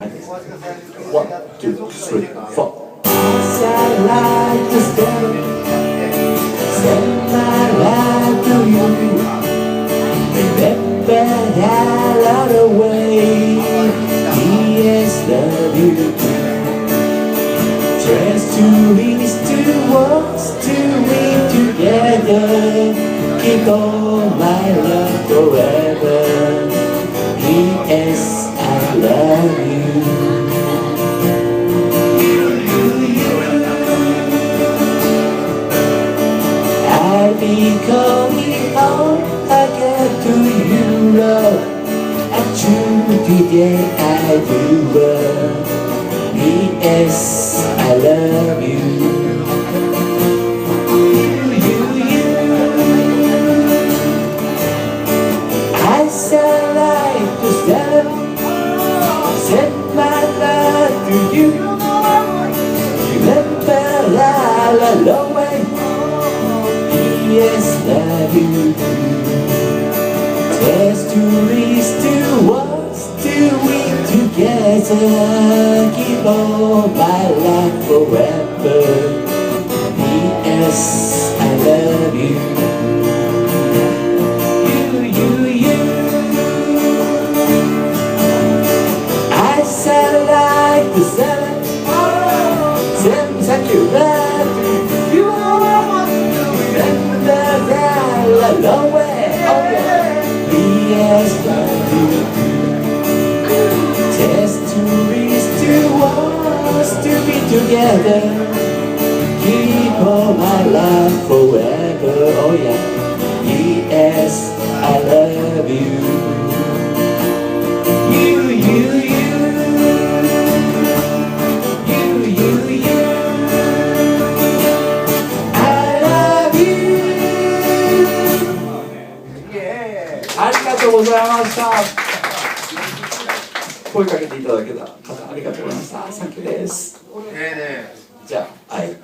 One, two, three, four. Trust to reach to us to be together. Keep on my love forever. Yes, I love you. I'll be calling all again to you, love. And true today I do love. Yes, I love you. I said like to send my love to you. Remember la la la way. Yes, love you. Just to reach to us to win together. Keep on my life forever. Yes, I love you. You. I said like the sun. Send you back to you. Remember that long way. Oh yeah. Yes, love you. Just to reach to us to be together. Keep all my life forever. Oh yeah. Yes, I love you. You. I love you. ありがとうございました。声かけていただけた方ありがとうございました。サンキューです。じゃあ、はい。